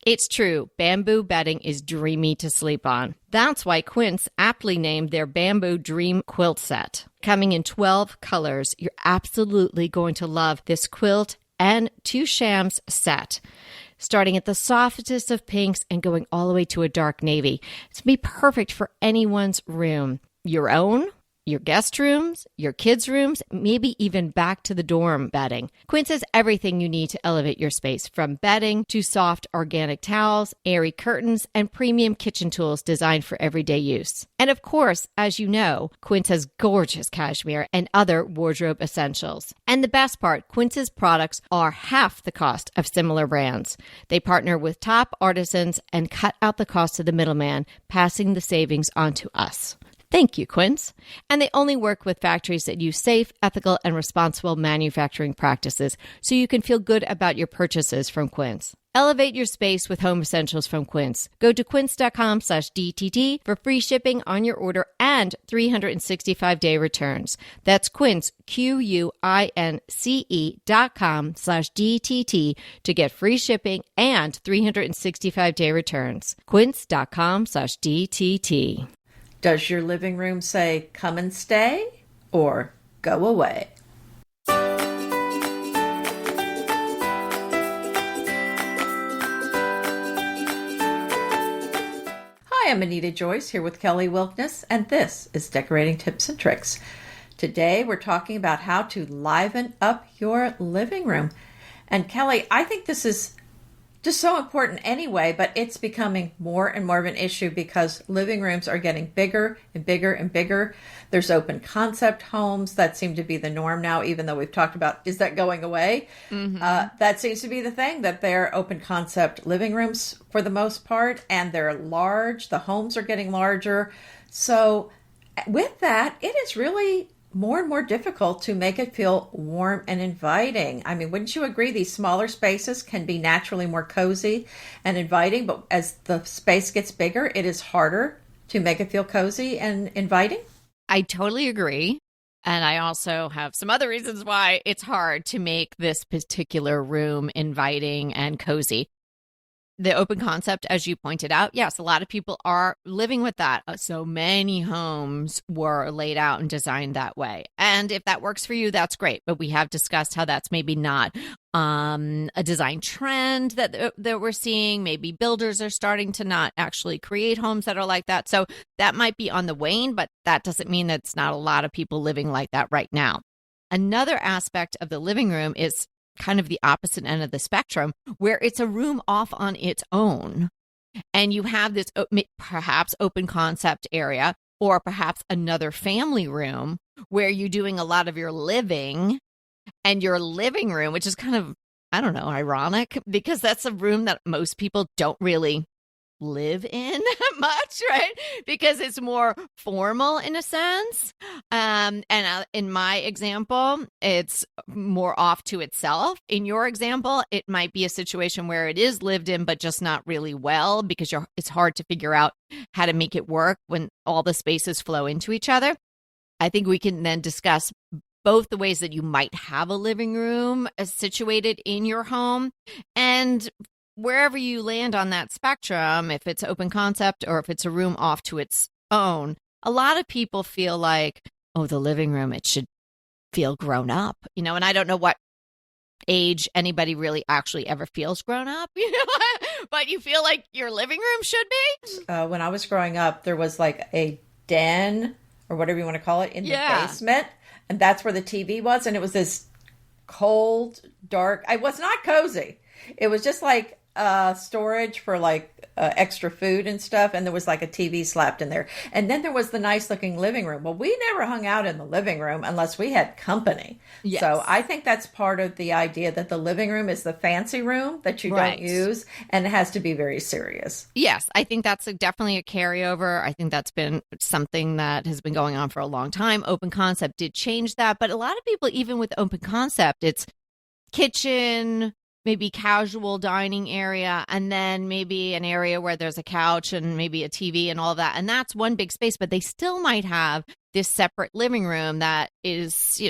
It's true. Bamboo bedding is dreamy to sleep on. That's why Quince aptly named their Bamboo Dream Quilt Set. Coming in 12 colors, you're absolutely going to love this quilt and 2 shams set. Starting at the softest of pinks and going all the way to a dark navy. It's going to be perfect for anyone's room. Your own, your guest rooms, your kids' rooms, maybe even back to the dorm bedding. Quince has everything you need to elevate your space, from bedding to soft organic towels, airy curtains, and premium kitchen tools designed for everyday use. And of course, as you know, Quince has gorgeous cashmere and other wardrobe essentials. And the best part, Quince's products are half the cost of similar brands. They partner with top artisans and cut out the cost of the middleman, passing the savings on to us. Thank you, Quince. And they only work with factories that use safe, ethical, and responsible manufacturing practices, so you can feel good about your purchases from Quince. Elevate your space with home essentials from Quince. Go to quince.com/DTT for free shipping on your order and 365-day returns. That's Quince, QUINCE.com/DTT to get free shipping and 365-day returns. Quince.com/DTT. Does your living room say, come and stay, or go away? Hi, I'm Anita Joyce here with Kelly Wilkness, and this is Decorating Tips and Tricks. Today we're talking about how to liven up your living room. And Kelly, I think this is just so important anyway, but it's becoming more and more of an issue because living rooms are getting bigger and bigger and bigger. There's open concept homes that seem to be the norm now, even though we've talked about, is that going away? Mm-hmm. That seems to be the thing, that they're open concept living rooms for the most part, and they're large. The homes are getting larger. So with that, it is really more and more difficult to make it feel warm and inviting. I mean, wouldn't you agree these smaller spaces can be naturally more cozy and inviting, but as the space gets bigger, it is harder to make it feel cozy and inviting? I totally agree. And I also have some other reasons why it's hard to make this particular room inviting and cozy. The open concept, as you pointed out, yes, a lot of people are living with that. So many homes were laid out and designed that way. And if that works for you, that's great. But we have discussed how that's maybe not a design trend that we're seeing. Maybe builders are starting to not actually create homes that are like that. So that might be on the wane, but that doesn't mean that it's not a lot of people living like that right now. Another aspect of the living room is kind of the opposite end of the spectrum, where it's a room off on its own. And you have this perhaps open concept area, or perhaps another family room where you're doing a lot of your living, and your living room, which is kind of, I don't know, ironic, because that's a room that most people don't really live in much, right? Because it's more formal in a sense. And in my example, it's more off to itself. In your example, it might be a situation where it is lived in, but just not really well, because it's hard to figure out how to make it work when all the spaces flow into each other. I think we can then discuss both the ways that you might have a living room situated in your home, and wherever you land on that spectrum, if it's open concept or if it's a room off to its own. A lot of people feel like, oh, the living room, it should feel grown up, and I don't know what age anybody really actually ever feels grown up, but you feel like your living room should be. When I was growing up, there was like a den or whatever you want to call it in the basement, and that's where the TV was, and it was this cold, dark, it was not cozy. It was just like storage for like extra food and stuff, and there was like a TV slapped in there. And then there was the nice looking living room. Well, we never hung out in the living room unless we had company. Yes. So I think that's part of the idea that the living room is the fancy room that you don't use, and it has to be very serious. Yes, I think that's definitely a carryover. I think that's been something that has been going on for a long time. Open concept did change that, but a lot of people, even with open concept, it's kitchen, maybe casual dining area, and then maybe an area where there's a couch and maybe a TV and all that. And that's one big space, but they still might have this separate living room that is,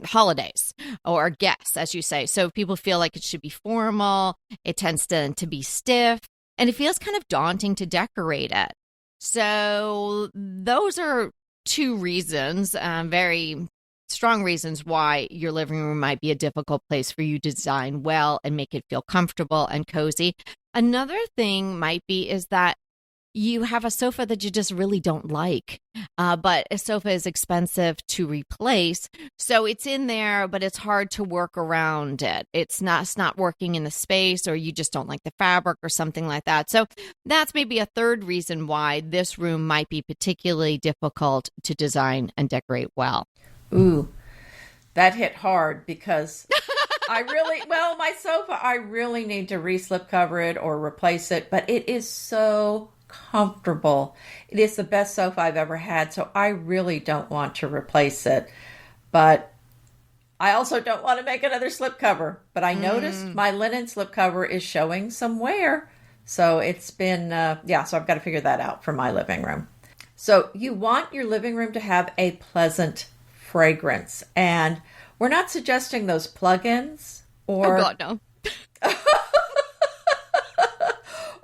holidays or guests, as you say. So if people feel like it should be formal, it tends to be stiff. and it feels kind of daunting to decorate it. So those are two reasons, very strong reasons why your living room might be a difficult place for you to design well and make it feel comfortable and cozy. Another thing might be is that you have a sofa that you just really don't like, but a sofa is expensive to replace. So it's in there, but it's hard to work around it. It's not working in the space, or you just don't like the fabric or something like that. So that's maybe a third reason why this room might be particularly difficult to design and decorate well. Ooh, that hit hard because my sofa, I really need to re-slip cover it or replace it, but it is so comfortable. It is the best sofa I've ever had, so I really don't want to replace it. But I also don't want to make another slip cover. But I noticed my linen slip cover is showing some wear. So it's been, so I've got to figure that out for my living room. So you want your living room to have a pleasant fragrance. And we're not suggesting those plug-ins or... Oh, God, no.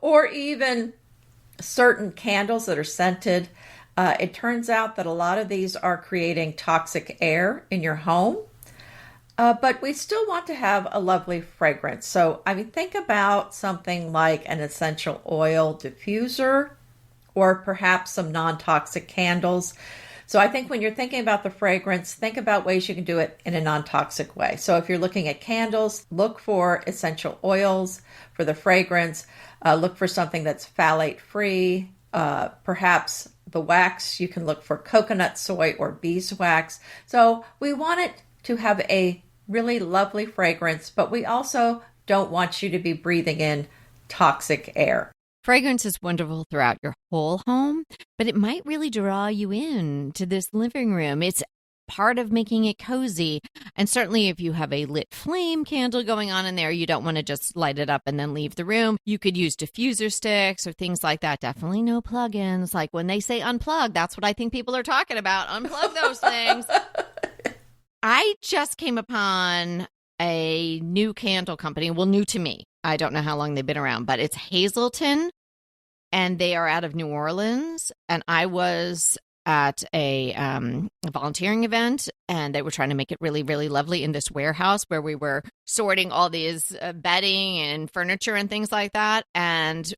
or even certain candles that are scented. It turns out that a lot of these are creating toxic air in your home, but we still want to have a lovely fragrance. So, think about something like an essential oil diffuser or perhaps some non-toxic candles. So I think when you're thinking about the fragrance, think about ways you can do it in a non-toxic way. So if you're looking at candles, look for essential oils. For the fragrance, look for something that's phthalate-free. Perhaps the wax, you can look for coconut, soy, or beeswax. So we want it to have a really lovely fragrance, but we also don't want you to be breathing in toxic air. Fragrance is wonderful throughout your whole home, but it might really draw you in to this living room. It's part of making it cozy. And certainly if you have a lit flame candle going on in there, you don't want to just light it up and then leave the room. You could use diffuser sticks or things like that. Definitely no plug-ins. Like when they say unplug, that's what I think people are talking about. Unplug those things. I just came upon a new candle company. Well, new to me. I don't know how long they've been around, but it's Hazelton, and they are out of New Orleans. And I was at a volunteering event, and they were trying to make it really, really lovely in this warehouse where we were sorting all these bedding and furniture and things like that. And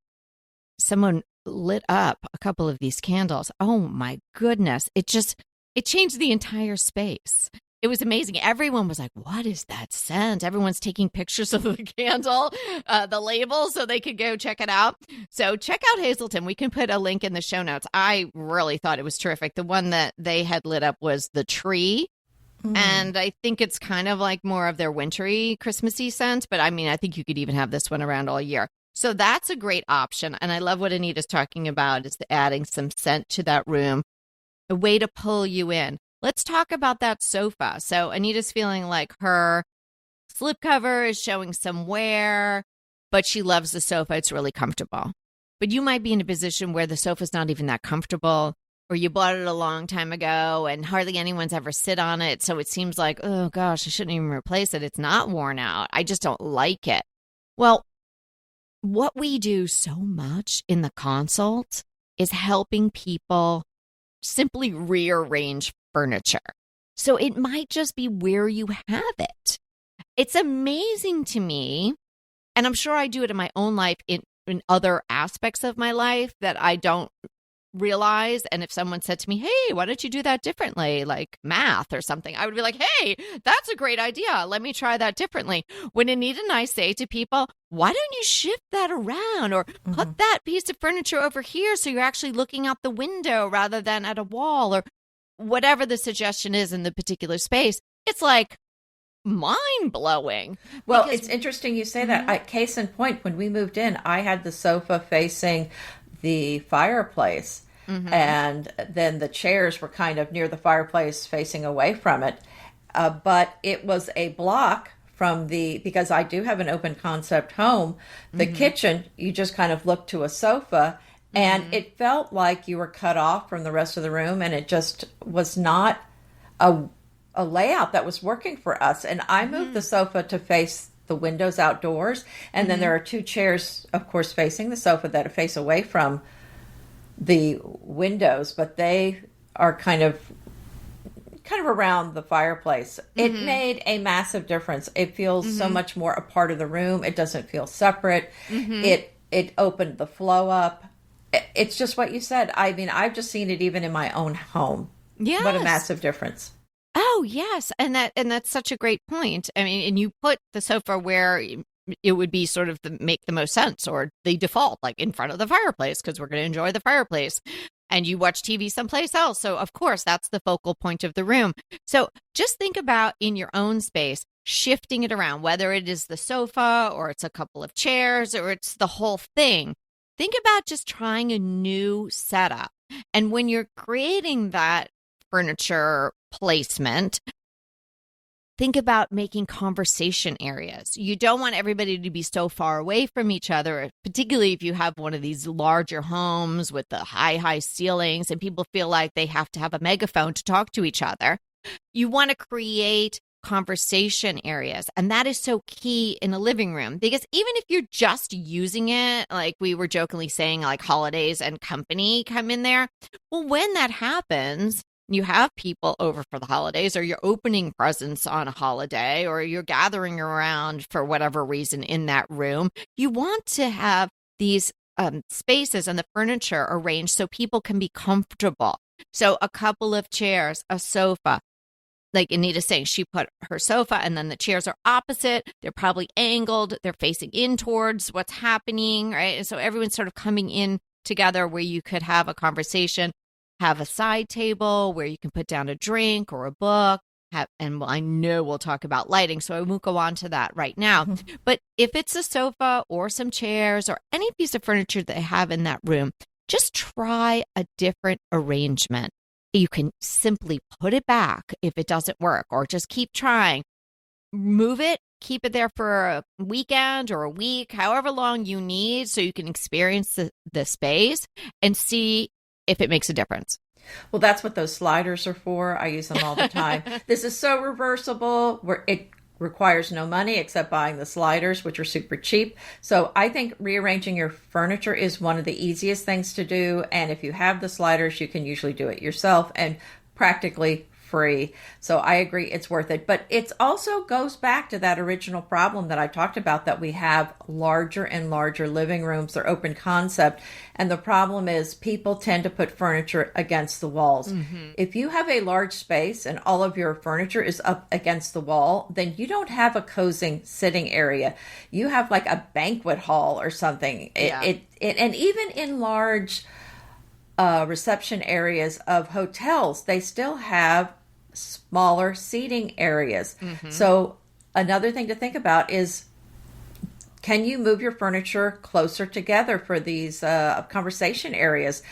someone lit up a couple of these candles. Oh my goodness. It changed the entire space. It was amazing. Everyone was like, what is that scent? Everyone's taking pictures of the candle, the label, so they could go check it out. So check out Hazelton. We can put a link in the show notes. I really thought it was terrific. The one that they had lit up was the tree. And I think it's kind of like more of their wintry, Christmassy scent. But I think you could even have this one around all year. So that's a great option. And I love what Anita's talking about is adding some scent to that room, a way to pull you in. Let's talk about that sofa. So Anita's feeling like her slipcover is showing some wear, but she loves the sofa. It's really comfortable. But you might be in a position where the sofa's not even that comfortable, or you bought it a long time ago and hardly anyone's ever sit on it. So it seems like, oh gosh, I shouldn't even replace it. It's not worn out. I just don't like it. Well, what we do so much in the consult is helping people simply rearrange furniture. So it might just be where you have it. It's amazing to me, and I'm sure I do it in my own life in other aspects of my life that I don't realize. And if someone said to me, hey, why don't you do that differently, like math or something, I would be like, hey, that's a great idea. Let me try that differently. When Anita and I say to people, why don't you shift that around or put that piece of furniture over here so you're actually looking out the window rather than at a wall, or whatever the suggestion is in the particular space, it's like mind-blowing. Well, it's interesting you say that. Case in point, when we moved in, I had the sofa facing the fireplace, and then the chairs were kind of near the fireplace facing away from it. But it was a block from because I do have an open concept home, the kitchen, you just kind of look to a sofa, and it felt like you were cut off from the rest of the room, and it just was not a layout that was working for us. And I moved the sofa to face the windows outdoors. And then there are two chairs, of course, facing the sofa that face away from the windows, but they are kind of around the fireplace. It made a massive difference. It feels so much more a part of the room. It doesn't feel separate. It opened the flow up. It's just what you said. I mean, I've just seen it even in my own home. Yes. What a massive difference. Oh, yes. And that's such a great point. I mean, and you put the sofa where it would be sort of make the most sense, or the default, like in front of the fireplace, because we're going to enjoy the fireplace. And you watch TV someplace else. So, of course, that's the focal point of the room. So just think about in your own space, shifting it around, whether it is the sofa or it's a couple of chairs or it's the whole thing. Think about just trying a new setup. And when you're creating that furniture placement, think about making conversation areas. You don't want everybody to be so far away from each other, particularly if you have one of these larger homes with the high ceilings and people feel like they have to have a megaphone to talk to each other. You want to create conversation areas. And that is so key in a living room, because even if you're just using it, like we were jokingly saying, like holidays and company come in there. Well, when that happens, you have people over for the holidays, or you're opening presents on a holiday, or you're gathering around for whatever reason in that room, you want to have these spaces and the furniture arranged so people can be comfortable. So a couple of chairs, a sofa. Like Anita's saying, she put her sofa and then the chairs are opposite. They're probably angled. They're facing in towards what's happening, right? And so everyone's sort of coming in together where you could have a conversation. Have a side table where you can put down a drink or a book. And I know we'll talk about lighting, so I won't go on to that right now. But if it's a sofa or some chairs or any piece of furniture that they have in that room, just try a different arrangement. You can simply put it back if it doesn't work, or just keep trying. Move it, keep it there for a weekend or a week, however long you need, so you can experience the space and see if it makes a difference. Well, that's what those sliders are for. I use them all the time. This is so reversible, where it requires no money except buying the sliders, which are super cheap. So I think rearranging your furniture is one of the easiest things to do. And if you have the sliders, you can usually do it yourself and practically free. So I agree, it's worth it. But it also goes back to that original problem that I talked about, that we have larger and larger living rooms. They're open concept. And the problem is people tend to put furniture against the walls. If you have a large space and all of your furniture is up against the wall, then you don't have a cozy sitting area. You have like a banquet hall or something. And even in large reception areas of hotels, they still have smaller seating areas. So another thing to think about is, can you move your furniture closer together for these conversation areas?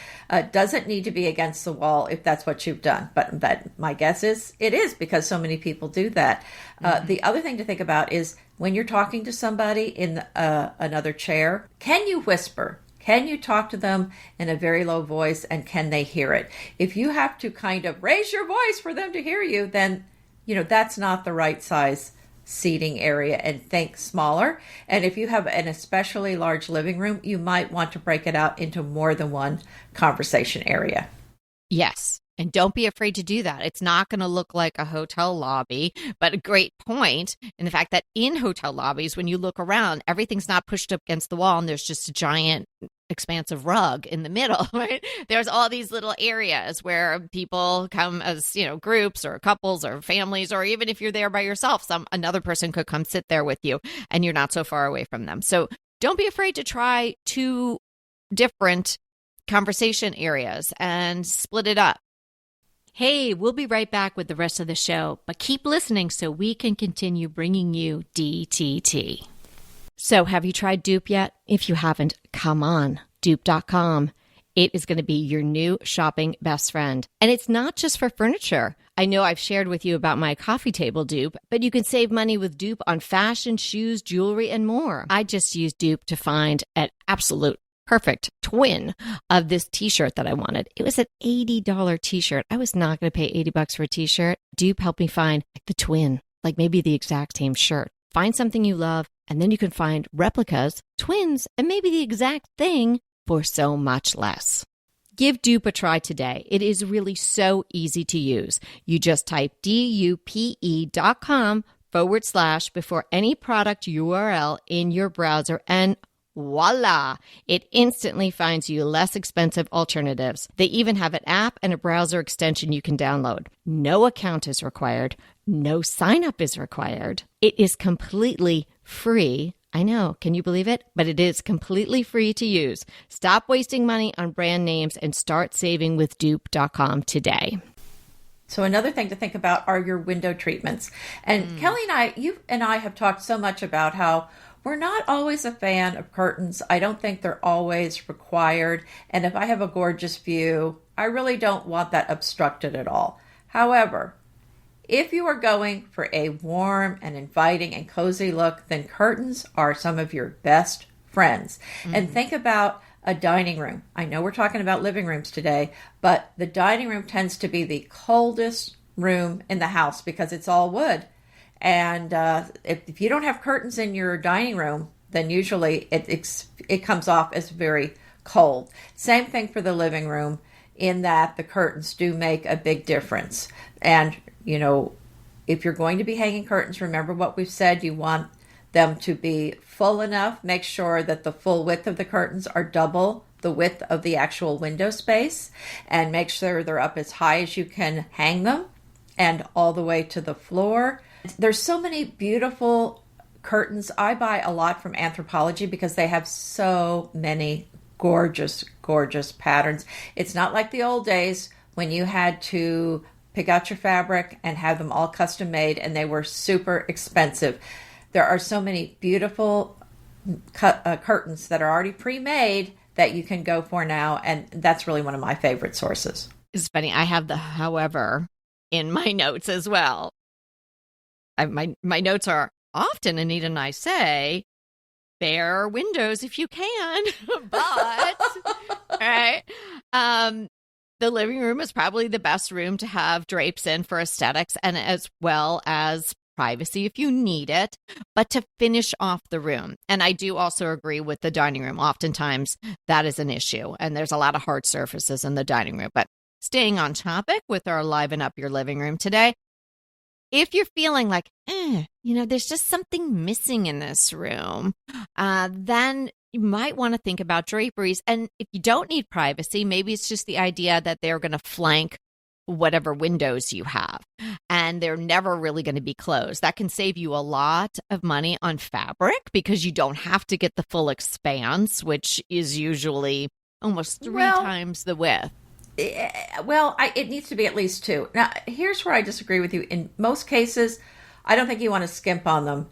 Does it need to be against the wall if that's what you've done? But that, my guess is it is, because so many people do that. The other thing to think about is, when you're talking to somebody in another chair, can you whisper? Can you talk to them in a very low voice, and can they hear it? If you have to kind of raise your voice for them to hear you, then, that's not the right size seating area, and think smaller. And if you have an especially large living room, you might want to break it out into more than one conversation area. Yes. And don't be afraid to do that. It's not going to look like a hotel lobby, but a great point in the fact that in hotel lobbies, when you look around, everything's not pushed up against the wall and there's just a giant expansive rug in the middle, right? There's all these little areas where people come as, groups or couples or families, or even if you're there by yourself, another person could come sit there with you and you're not so far away from them. So don't be afraid to try two different conversation areas and split it up. Hey, we'll be right back with the rest of the show, but keep listening so we can continue bringing you DTT. So have you tried Dupe yet? If you haven't, come on, dupe.com. It is going to be your new shopping best friend. And it's not just for furniture. I know I've shared with you about my coffee table dupe, but you can save money with Dupe on fashion, shoes, jewelry, and more. I just used Dupe to find an absolute perfect twin of this t-shirt that I wanted. It was an $80 t-shirt. I was not going to pay $80 for a t-shirt. Dupe helped me find the twin, like maybe the exact same shirt Find something you love, and then you can find replicas, twins, and maybe the exact thing for so much less. Give Dupe a try today. It is really so easy to use. You just type dupe.com// before any product URL in your browser, and voila! It instantly finds you less expensive alternatives. They even have an app and a browser extension you can download. No account is required. No sign up is required. It is completely free. I know, can you believe it? But it is completely free to use. Stop wasting money on brand names and start saving with dupe.com today. So another thing to think about are your window treatments. And Kelly and you and I have talked so much about how we're not always a fan of curtains. I don't think they're always required. And if I have a gorgeous view, I really don't want that obstructed at all. However, if you are going for a warm and inviting and cozy look, then curtains are some of your best friends. And think about a dining room. I know we're talking about living rooms today, but the dining room tends to be the coldest room in the house because it's all wood. And if you don't have curtains in your dining room, then usually it comes off as very cold. Same thing for the living room, in that the curtains do make a big difference. And, you know, if you're going to be hanging curtains, remember what we've said. You want them to be full enough. Make sure that the full width of the curtains are double the width of the actual window space, and make sure they're up as high as you can hang them and all the way to the floor. There's so many beautiful curtains. I buy a lot from Anthropologie because they have so many gorgeous, gorgeous patterns. It's not like the old days when you had to pick out your fabric and have them all custom made, and they were super expensive. There are so many beautiful curtains that are already pre-made that you can go for now, and that's really one of my favorite sources. It's funny. I have the however in my notes as well. My notes are often, Anita and I say, bare windows if you can, but right. The living room is probably the best room to have drapes in for aesthetics, and as well as privacy if you need it, but to finish off the room. And I do also agree with the dining room. Oftentimes that is an issue, and there's a lot of hard surfaces in the dining room. But staying on topic with our Liven Up Your Living Room today, if you're feeling like, there's just something missing in this room, then you might want to think about draperies. And if you don't need privacy, maybe it's just the idea that they're going to flank whatever windows you have, and they're never really going to be closed. That can save you a lot of money on fabric because you don't have to get the full expanse, which is usually almost three times the width. It needs to be at least two. Now, here's where I disagree with you. In most cases, I don't think you want to skimp on them.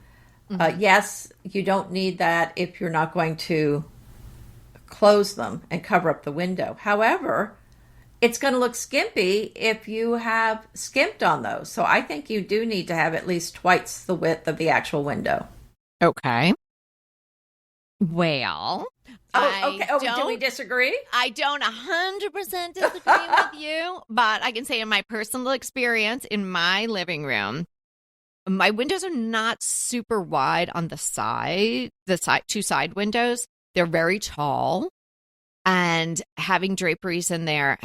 Yes, you don't need that if you're not going to close them and cover up the window. However, it's going to look skimpy if you have skimped on those. So I think you do need to have at least twice the width of the actual window. Okay. Well, okay. Do we disagree? I don't 100% disagree with you, but I can say in my personal experience in my living room, my windows are not super wide on the two side windows. They're very tall, and having draperies in there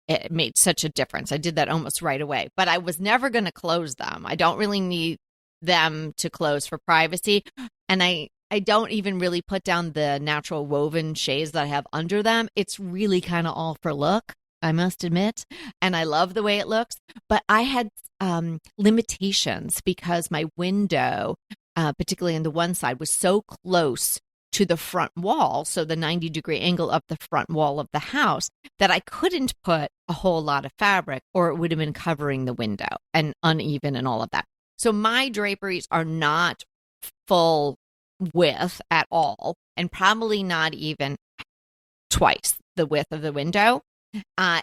it made such a difference. I did that almost right away, but I was never going to close them. I don't really need them to close for privacy, and I don't even really put down the natural woven shades that I have under them. It's really kind of all for look, I must admit, and I love the way it looks, but I had limitations because my window, particularly on the one side, was so close to the front wall, so the 90-degree angle up the front wall of the house, that I couldn't put a whole lot of fabric or it would have been covering the window and uneven and all of that. So my draperies are not full width at all, and probably not even twice the width of the window.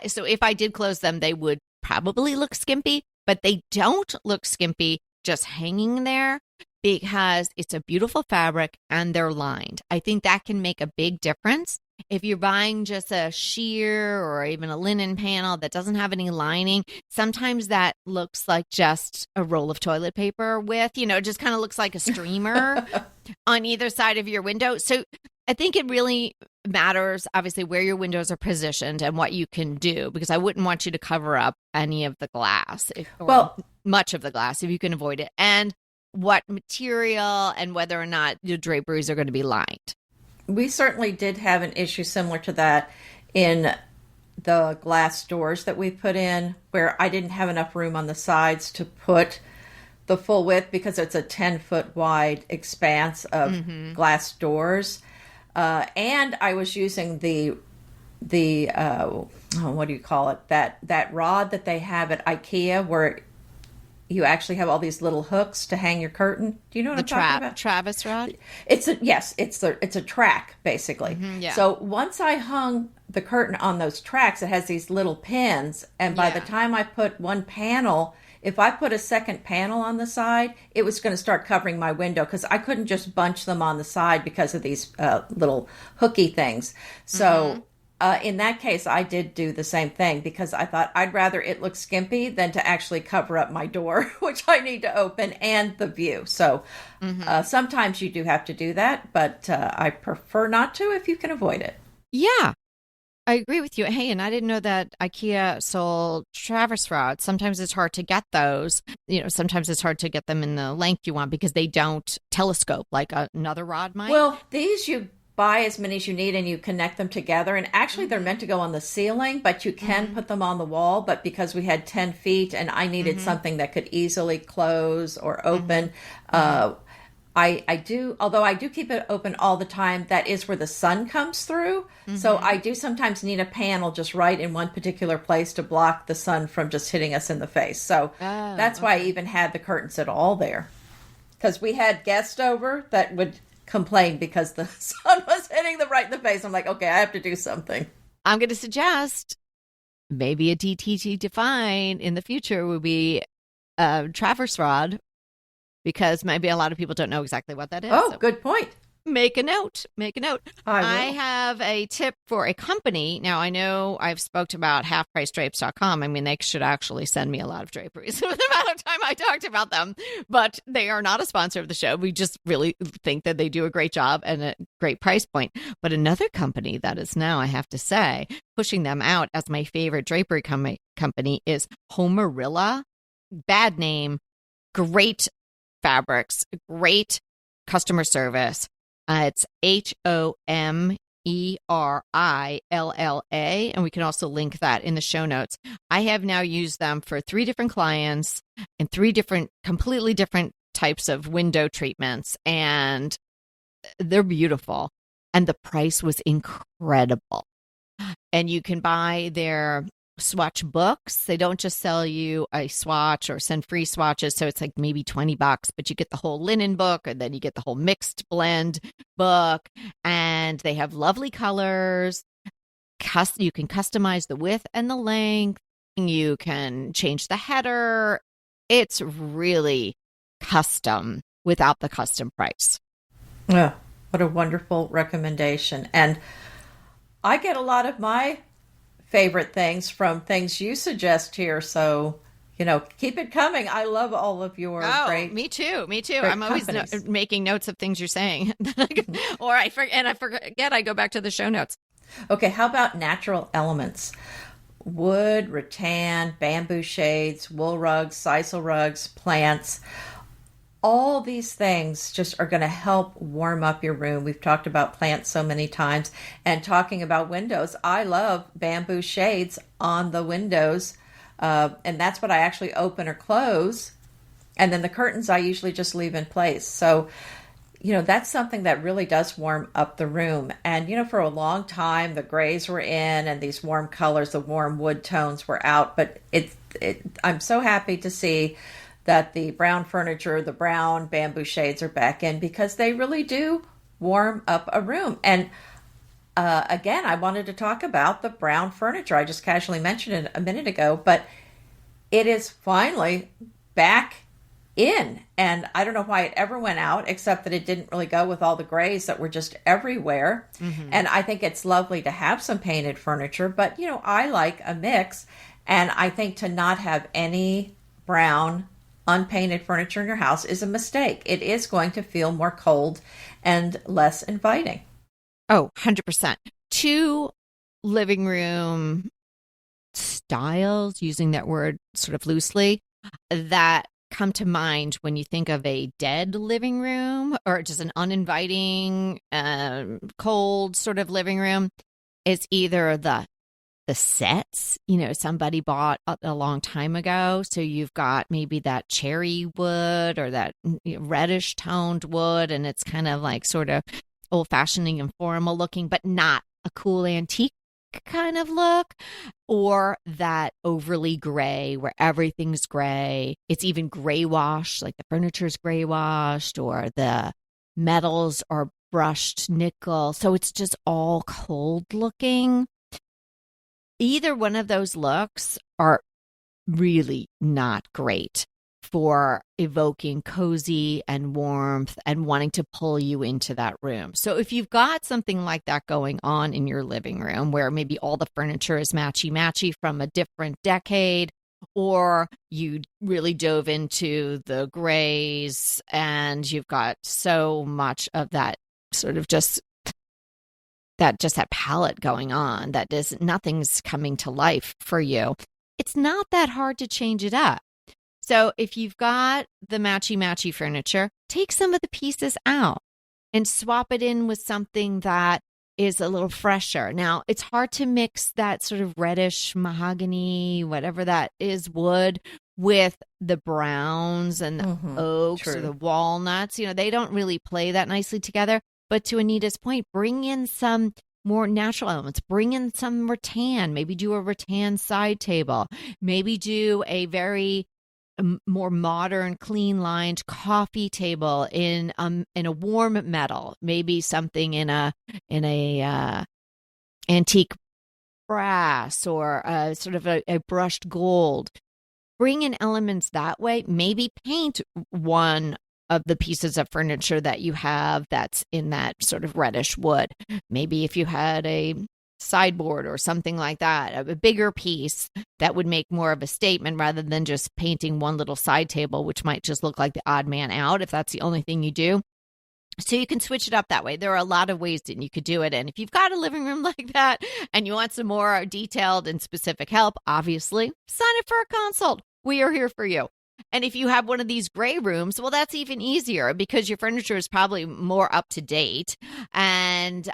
So if I did close them, they would probably look skimpy, but they don't look skimpy just hanging there. because it's a beautiful fabric and they're lined. I think that can make a big difference. If you're buying just a sheer or even a linen panel that doesn't have any lining, sometimes that looks like just a roll of toilet paper with, it just kind of looks like a streamer on either side of your window. So I think it really matters, obviously, where your windows are positioned and what you can do, because I wouldn't want you to cover up any of the glass, much of the glass, if you can avoid it, and what material and whether or not your draperies are going to be lined. We certainly did have an issue similar to that in the glass doors that we put in, where I didn't have enough room on the sides to put the full width because it's a 10-foot wide expanse of glass doors. And I was using the what do you call it? That rod that they have at IKEA where you actually have all these little hooks to hang your curtain. Do you know what I'm talking about? Travis rod? It's a track basically. Yeah. So once I hung the curtain on those tracks, it has these little pins, and by the time I put one panel, if I put a second panel on the side, it was going to start covering my window because I couldn't just bunch them on the side because of these little hooky things. So in that case, I did do the same thing because I thought I'd rather it look skimpy than to actually cover up my door, which I need to open, and the view. So sometimes you do have to do that, but I prefer not to if you can avoid it. Yeah. I agree with you. Hey, and I didn't know that IKEA sold Travis rods. Sometimes it's hard to get those. Sometimes it's hard to get them in the length you want because they don't telescope like another rod might. Well, these you buy as many as you need and you connect them together. And actually they're meant to go on the ceiling, but you can put them on the wall. But because we had 10 feet and I needed something that could easily close or open, I do, although I do keep it open all the time, that is where the sun comes through. So I do sometimes need a panel just right in one particular place to block the sun from just hitting us in the face. So that's why I even had the curtains at all there. Because we had guests over that would complain because the sun was hitting them right in the face. I'm like, okay, I have to do something. I'm going to suggest maybe a DTT define in the future would be a traverse rod, because maybe a lot of people don't know exactly what that is. Oh, good point. Make a note. I will. have a tip for a company. Now, I know I've spoke about halfpricedrapes.com. I mean, they should actually send me a lot of draperies with the amount of time I talked about them, but they are not a sponsor of the show. We just really think that they do a great job and a great price point. But another company that is now, I have to say, pushing them out as my favorite drapery company is Homerilla. Bad name, great fabrics, great customer service. It's HOMERILLA, and we can also link that in the show notes. I have now used them for 3 different clients and 3 completely different types of window treatments, and they're beautiful. And the price was incredible. And you can buy their swatch books. They don't just sell you a swatch or send free swatches, so it's like maybe $20, but you get the whole linen book, and then you get the whole mixed blend book, and they have lovely colors. You can customize the width and the length. You can change the header. It's really custom without the custom price. Yeah, what a wonderful recommendation. And I get a lot of my favorite things from things you suggest here. So, keep it coming. I love all of your great. Me too. I'm always making notes of things you're saying. Or I forget, I go back to the show notes. Okay. How about natural elements? Wood, rattan, bamboo shades, wool rugs, sisal rugs, plants. All these things just are going to help warm up your room. We've talked about plants so many times. And talking about windows, I love bamboo shades on the windows. And that's what I actually open or close. And then the curtains I usually just leave in place. So, that's something that really does warm up the room. And, for a long time, the grays were in and these warm colors, the warm wood tones were out. But I'm so happy to see that the brown furniture, the brown bamboo shades are back in, because they really do warm up a room. And again, I wanted to talk about the brown furniture. I just casually mentioned it a minute ago, but it is finally back in. And I don't know why it ever went out, except that it didn't really go with all the grays that were just everywhere. And I think it's lovely to have some painted furniture, but I like a mix. And I think to not have any brown, unpainted furniture in your house is a mistake. It is going to feel more cold and less inviting. Oh, 100%. Two living room styles, using that word sort of loosely, that come to mind when you think of a dead living room or just an uninviting, cold sort of living room is either the sets, somebody bought a long time ago. So you've got maybe that cherry wood or that reddish toned wood, and it's kind of like sort of old fashioned and formal looking, but not a cool antique kind of look, or that overly gray where everything's gray. It's even gray washed, like the furniture's gray washed, or the metals are brushed nickel. So it's just all cold looking. Either one of those looks are really not great for evoking cozy and warmth and wanting to pull you into that room. So if you've got something like that going on in your living room where maybe all the furniture is matchy-matchy from a different decade, or you really dove into the grays and you've got so much of that sort of just that palette going on that is nothing's coming to life for you, it's not that hard to change it up. So if you've got the matchy furniture, take some of the pieces out and swap it in with something that is a little fresher. Now, it's hard to mix that sort of reddish mahogany, whatever that is, wood, with the browns and the oaks or the walnuts. They don't really play that nicely together. But to Anita's point, bring in some more natural elements. Bring in some rattan. Maybe do a rattan side table. Maybe do a very more modern, clean-lined coffee table in a warm metal. Maybe something in a antique brass or sort of a brushed gold. Bring in elements that way. Maybe paint one of the pieces of furniture that you have that's in that sort of reddish wood. Maybe if you had a sideboard or something like that, a bigger piece that would make more of a statement rather than just painting one little side table, which might just look like the odd man out if that's the only thing you do. So you can switch it up that way. There are a lot of ways that you could do it. And if you've got a living room like that and you want some more detailed and specific help, obviously sign up for a consult. We are here for you. And if you have one of these gray rooms, well, that's even easier because your furniture is probably more up to date and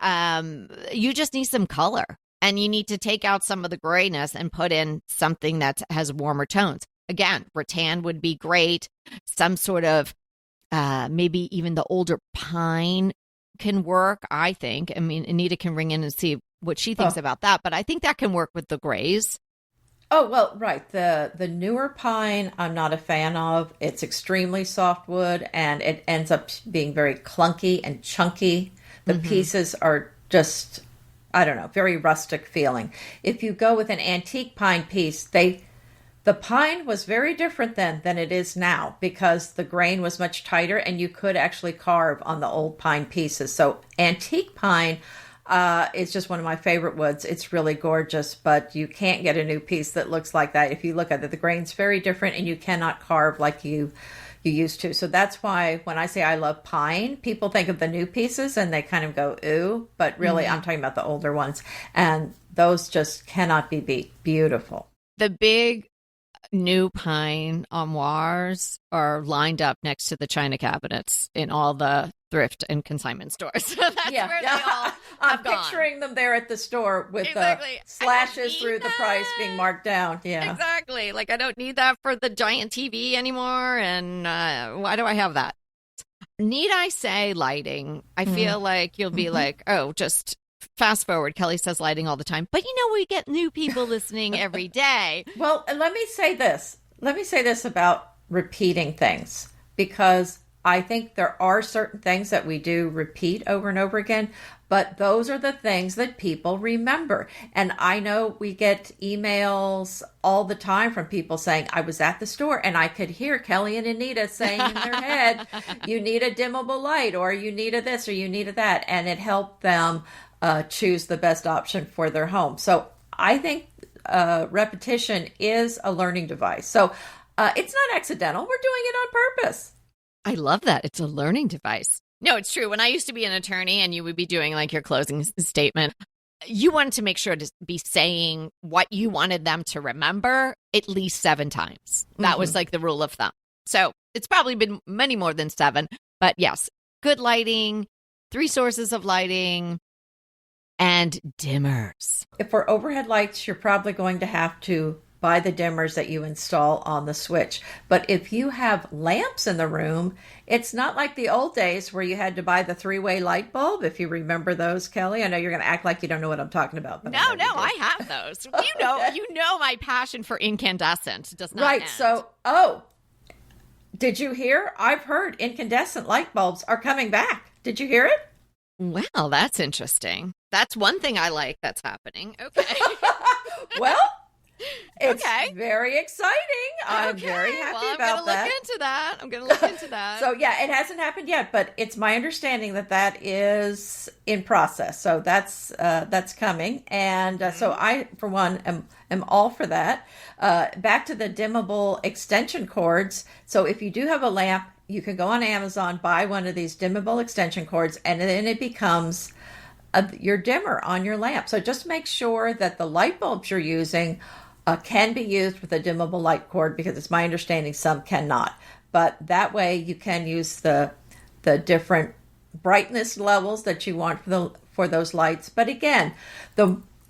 you just need some color and you need to take out some of the grayness and put in something that has warmer tones. Again, rattan would be great. Some sort of maybe even the older pine can work, I think. I mean, Anita can ring in and see what she thinks about that, but I think that can work with the grays. Oh, well, right. The newer pine, I'm not a fan of. It's extremely soft wood, and it ends up being very clunky and chunky. The pieces are just, I don't know, very rustic feeling. If you go with an antique pine piece, the pine was very different then than it is now because the grain was much tighter, and you could actually carve on the old pine pieces. So antique pine it's just one of my favorite woods. It's really gorgeous, but you can't get a new piece that looks like that. If you look at it, the grain's very different and you cannot carve like you used to. So that's why when I say I love pine, people think of the new pieces and they kind of go, ooh, but really I'm talking about the older ones. And those just cannot be beat. Beautiful. The big new pine armoires are lined up next to the china cabinets in all the thrift and consignment stores. So that's where they all I'm picturing them there at the store with slashes through the price being marked down. Yeah, exactly. Like I don't need that for the giant TV anymore. And why do I have that? Need I say lighting? I feel like you'll be like, oh, just fast forward. Kelly says lighting all the time. But we get new people listening every day. Well, let me say this. Let me say this about repeating things because I think there are certain things that we do repeat over and over again, But those are the things that people remember. And I know we get emails all the time from people saying, I was at the store and I could hear Kelly and Anita saying in their head, you need a dimmable light, or you needed this, or you needed that. And it helped them choose the best option for their home. So I think repetition is a learning device. So it's not accidental. We're doing it on purpose. I love that. It's a learning device. No, it's true. When I used to be an attorney and you would be doing like your closing statement, you wanted to make sure to be saying what you wanted them to remember at least 7 times. That was like the rule of thumb. So it's probably been many more than 7. But yes, good lighting, 3 sources of lighting, and dimmers. If for overhead lights, you're probably going to have to buy the dimmers that you install on the switch. But if you have lamps in the room, it's not like the old days where you had to buy the 3-way light bulb, if you remember those, Kelly. I know you're going to act like you don't know what I'm talking about. But No, I have those. You know my passion for incandescent does not Right, end. So, did you hear? I've heard incandescent light bulbs are coming back. Did you hear it? Well, that's interesting. That's one thing I like that's happening. Okay. Well, it's very exciting. I'm very happy about that. I'm going to look into that. So, yeah, it hasn't happened yet, but it's my understanding that is in process. So that's coming. And so I, for one, am all for that. Back to the dimmable extension cords. So if you do have a lamp, you can go on Amazon, buy one of these dimmable extension cords, and then it becomes your dimmer on your lamp. So just make sure that the light bulbs you're using can be used with a dimmable light cord, because it's my understanding some cannot. But that way you can use the different brightness levels that you want for those lights. But again,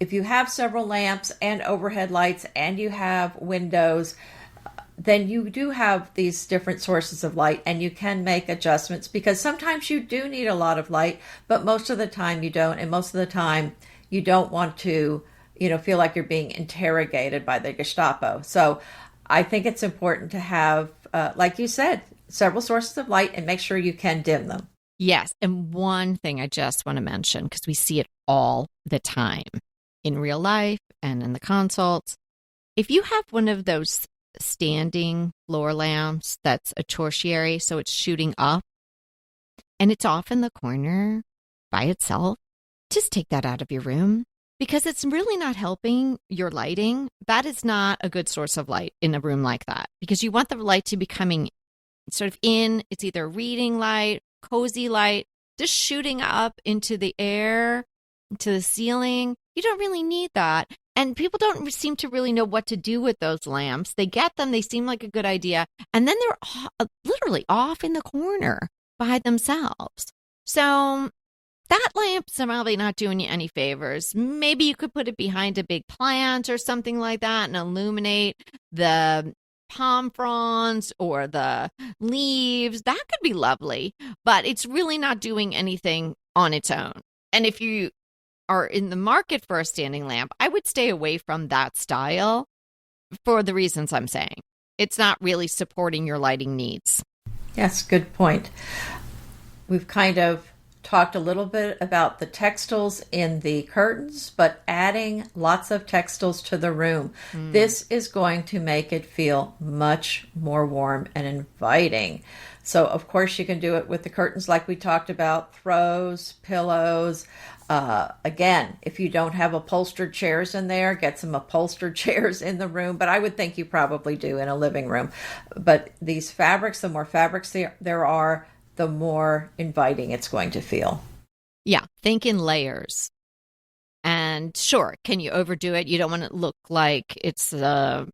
if you have several lamps and overhead lights and you have windows, then you do have these different sources of light, and you can make adjustments, because sometimes you do need a lot of light, but most of the time you don't. And most of the time you don't want to, feel like you're being interrogated by the Gestapo. So I think it's important to have, like you said, several sources of light, and make sure you can dim them. Yes. And one thing I just want to mention, because we see it all the time in real life and in the consults. If you have one of those standing floor lamps that's a tertiary, so it's shooting up, and it's off in the corner by itself, just take that out of your room, because it's really not helping your lighting. That is not a good source of light in a room like that, because you want the light to be coming sort of in. It's either reading light, cozy light, just shooting up into the air, to the ceiling. You don't really need that. And people don't seem to really know what to do with those lamps. They get them, they seem like a good idea, and then they're literally off in the corner by themselves. So that lamp's probably not doing you any favors. Maybe you could put it behind a big plant or something like that and illuminate the palm fronds or the leaves. That could be lovely, but it's really not doing anything on its own. And if you are in the market for a standing lamp, I would stay away from that style for the reasons I'm saying. It's not really supporting your lighting needs. Yes, good point. We've kind of talked a little bit about the textiles in the curtains, but adding lots of textiles to the room. This is going to make it feel much more warm and inviting. So, of course, you can do it with the curtains like we talked about, throws, pillows. Again, if you don't have upholstered chairs in there, get some upholstered chairs in the room. But I would think you probably do in a living room. But these fabrics, the more fabrics there are, the more inviting it's going to feel. Yeah, think in layers. And sure, can you overdo it? You don't want to look like it's the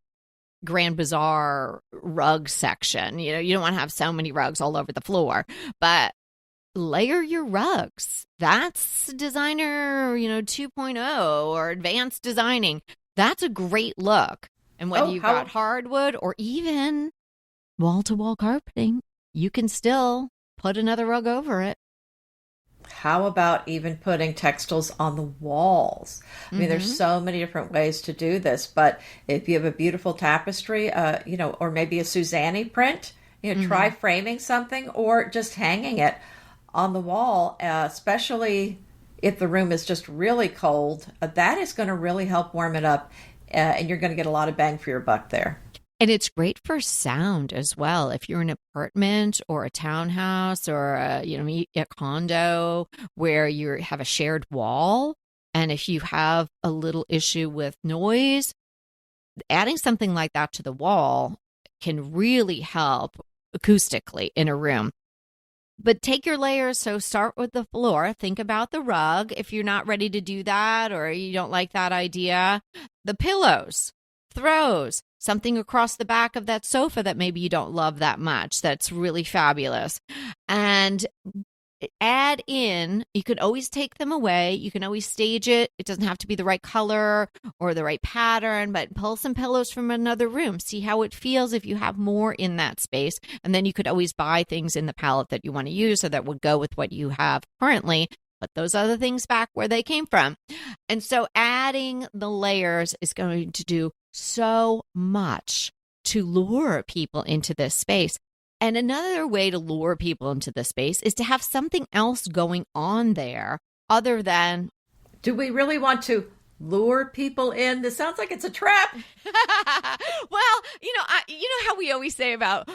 Grand Bazaar rug section. You don't want to have so many rugs all over the floor. But layer your rugs. That's designer, 2.0 or advanced designing. That's a great look. And whether you've got hardwood or even wall-to-wall carpeting, you can still put another rug over it. How about even putting textiles on the walls? I mean, there's so many different ways to do this, but if you have a beautiful tapestry, or maybe a Suzanne print, try framing something or just hanging it on the wall, especially if the room is just really cold, that is going to really help warm it up. And you're going to get a lot of bang for your buck there. And it's great for sound as well. If you're in an apartment or a townhouse or a condo where you have a shared wall, and if you have a little issue with noise, adding something like that to the wall can really help acoustically in a room. But take your layers. So start with the floor. Think about the rug if you're not ready to do that or you don't like that idea. The pillows, throws, something across the back of that sofa that maybe you don't love that much. That's really fabulous. And add in, you could always take them away. You can always stage it. It doesn't have to be the right color or the right pattern, but pull some pillows from another room. See how it feels if you have more in that space. And then you could always buy things in the palette that you want to use or that would go with what you have currently. Put those other things back where they came from. And so adding the layers is going to do so much to lure people into this space. And another way to lure people into the space is to have something else going on there other than. Do we really want to lure people in? This sounds like it's a trap. Well, you know how we always say about,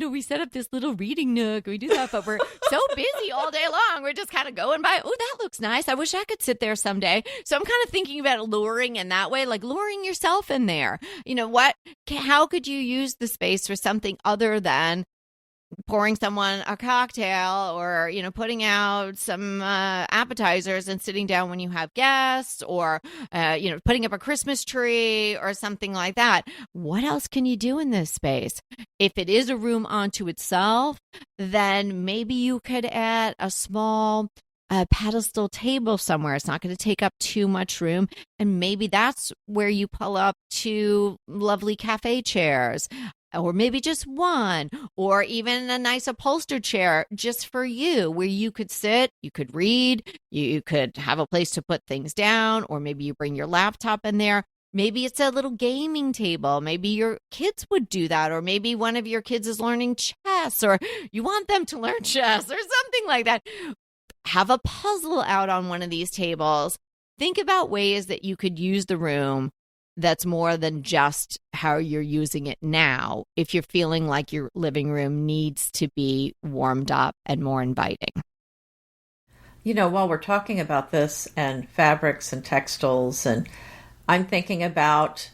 we set up this little reading nook. We do that, but we're so busy all day long. We're just kind of going by. Oh, that looks nice. I wish I could sit there someday. So I'm kind of thinking about luring in that way, like luring yourself in there. You know what? How could you use the space for something other than pouring someone a cocktail or, putting out some appetizers and sitting down when you have guests or, putting up a Christmas tree or something like that? What else can you do in this space? If it is a room unto itself, then maybe you could add a small pedestal table somewhere. It's not going to take up too much room. And maybe that's where you pull up two lovely cafe chairs. Or maybe just one, or even a nice upholstered chair just for you, where you could sit, you could read, you could have a place to put things down, or maybe you bring your laptop in there. Maybe it's a little gaming table. Maybe your kids would do that, or maybe one of your kids is learning chess, or you want them to learn chess, or something like that. Have a puzzle out on one of these tables. Think about ways that you could use the room that's more than just how you're using it now, if you're feeling like your living room needs to be warmed up and more inviting. While we're talking about this and fabrics and textiles, and I'm thinking about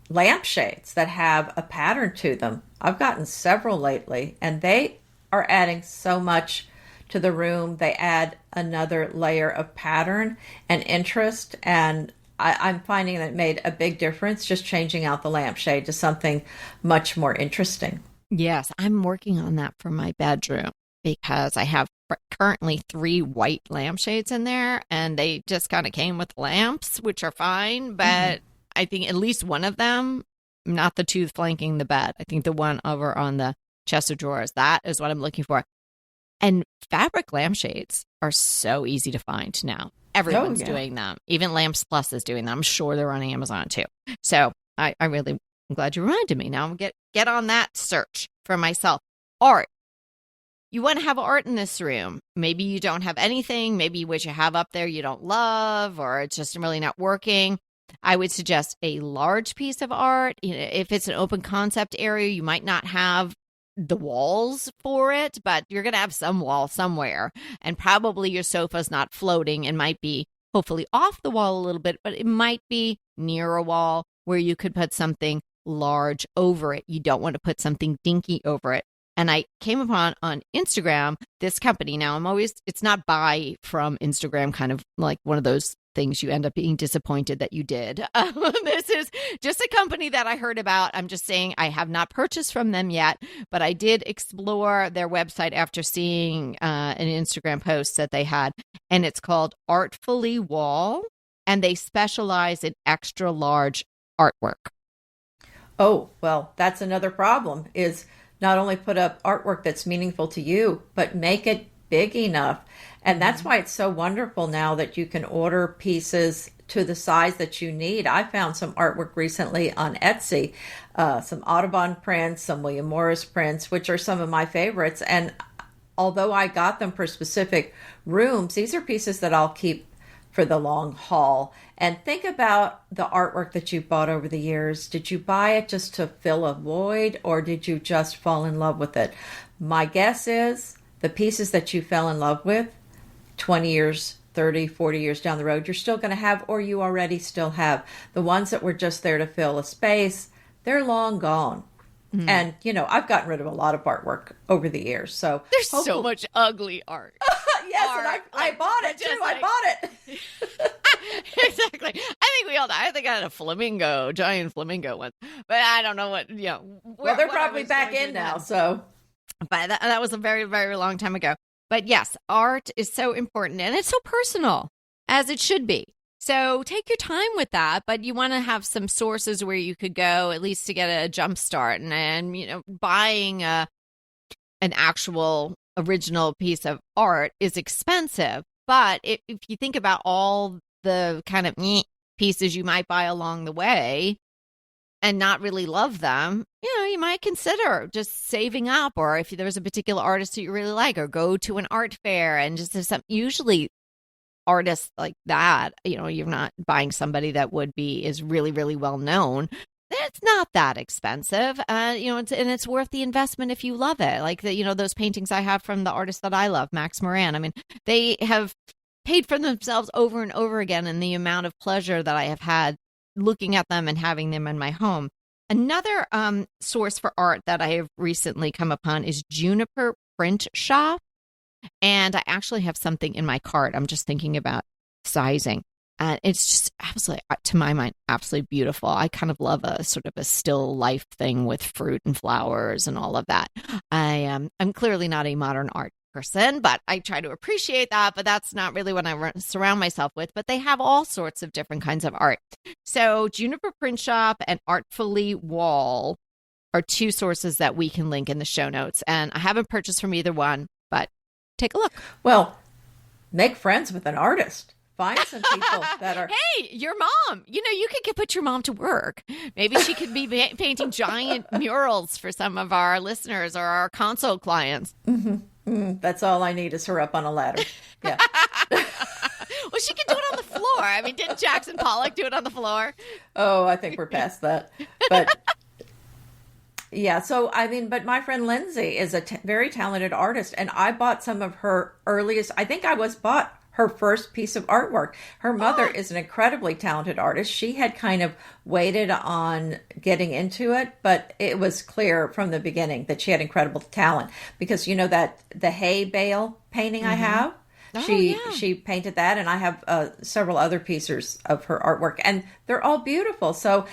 lampshades that have a pattern to them. I've gotten several lately, and they are adding so much to the room. They add another layer of pattern and interest, and I'm finding that it made a big difference just changing out the lampshade to something much more interesting. Yes, I'm working on that for my bedroom because I have currently 3 white lampshades in there, and they just kind of came with lamps, which are fine. But I think at least one of them, not the two flanking the bed, I think the one over on the chest of drawers, that is what I'm looking for. And fabric lampshades are so easy to find now. Everyone's doing them. Even Lamps Plus is doing them. I'm sure they're on Amazon too. So I'm glad you reminded me. Now I'm get on that search for myself. Art. You want to have art in this room. Maybe you don't have anything. Maybe what you have up there you don't love, or it's just really not working. I would suggest a large piece of art. If it's an open concept area, you might not have the walls for it, but you're going to have some wall somewhere, and probably your sofa's not floating and might be hopefully off the wall a little bit, but it might be near a wall where you could put something large over it. You don't want to put something dinky over it. And I came upon on Instagram this company. Now it's not buy from Instagram, kind of like one of those things you end up being disappointed that you did. This is just a company that I heard about. I'm just saying I have not purchased from them yet, but I did explore their website after seeing an Instagram post that they had, and it's called Artfully Wall, and they specialize in extra large artwork. Oh, well, that's another problem, is not only put up artwork that's meaningful to you, but make it big enough. And that's why it's so wonderful now that you can order pieces to the size that you need. I found some artwork recently on Etsy, some Audubon prints, some William Morris prints, which are some of my favorites. And although I got them for specific rooms, these are pieces that I'll keep for the long haul. And think about the artwork that you bought over the years. Did you buy it just to fill a void, or did you just fall in love with it? My guess is the pieces that you fell in love with 20 years, 30, 40 years down the road, you're still going to have, or you already still have. The ones that were just there to fill a space, they're long gone. Mm. And, I've gotten rid of a lot of artwork over the years. So there's so much ugly art. Yes, art, and I bought it too. I bought it. Exactly. I think we all. I think I had a giant flamingo one, but I don't know what. Well, they're probably back in now. So, but that was a very, very long time ago. But yes, art is so important, and it's so personal, as it should be. So take your time with that, but you want to have some sources where you could go at least to get a jump start. And buying an actual original piece of art is expensive. But if you think about all the kind of pieces you might buy along the way and not really love them, you might consider just saving up, or if there's a particular artist that you really like, or go to an art fair and just have some. Usually artists like that, you're not buying somebody that is really, really well known. It's not that expensive, and it's worth the investment if you love it. Like those paintings I have from the artist that I love, Max Moran. I mean, they have paid for themselves over and over again, in the amount of pleasure that I have had looking at them and having them in my home. Another source for art that I have recently come upon is Juniper Print Shop. And I actually have something in my cart. I'm just thinking about sizing. And it's just absolutely, to my mind, absolutely beautiful. I kind of love a sort of a still life thing with fruit and flowers and all of that. I'm clearly not a modern art person, but I try to appreciate that. But that's not really what I surround myself with. But they have all sorts of different kinds of art. So Juniper Print Shop and Artfully Wall are two sources that we can link in the show notes. And I haven't purchased from either one, but take a look. Well, make friends with an artist. Find some people that are. Hey, your mom. You could put your mom to work. Maybe she could be painting giant murals for some of our listeners or our console clients. Mm-hmm. That's all I need is her up on a ladder. Yeah. Well, she could do it on the floor. I mean, didn't Jackson Pollock do it on the floor? Oh, I think we're past that. But yeah, so but my friend Lindsay is a very talented artist, and I bought some of her earliest. I think I bought her first piece of artwork. Her mother is an incredibly talented artist. She had kind of waited on getting into it, but it was clear from the beginning that she had incredible talent, because that the hay bale painting I have, she painted that, and I have several other pieces of her artwork, and they're all beautiful. So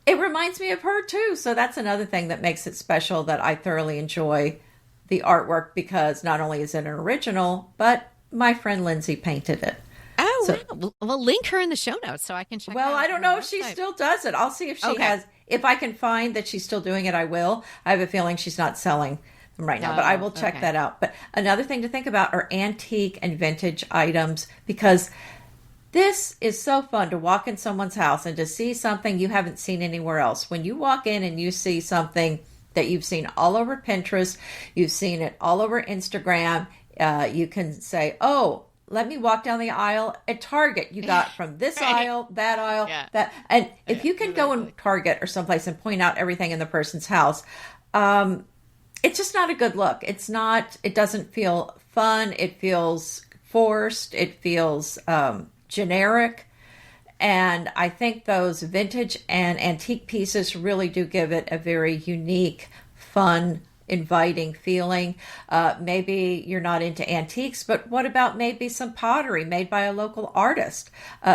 it reminds me of her too. So that's another thing that makes it special, that I thoroughly enjoy the artwork, because not only is it an original, but my friend Lindsay painted it. Oh, so, wow. We'll link her in the show notes so I can check. Well, I don't know if she still does it. I'll see if she has. If I can find that she's still doing it, I will. I have a feeling she's not selling them right now, but I will check that out. But another thing to think about are antique and vintage items, because this is so fun to walk in someone's house and to see something you haven't seen anywhere else. When you walk in and you see something that you've seen all over Pinterest, you've seen it all over Instagram, you can say, oh, let me walk down the aisle at Target. You got from this aisle, that aisle, that. And if you can go in Target or someplace and point out everything in the person's house, it's just not a good look. It doesn't feel fun. It feels forced. It feels generic. And I think those vintage and antique pieces really do give it a very unique, fun, inviting feeling. Maybe you're not into antiques, but what about maybe some pottery made by a local artist?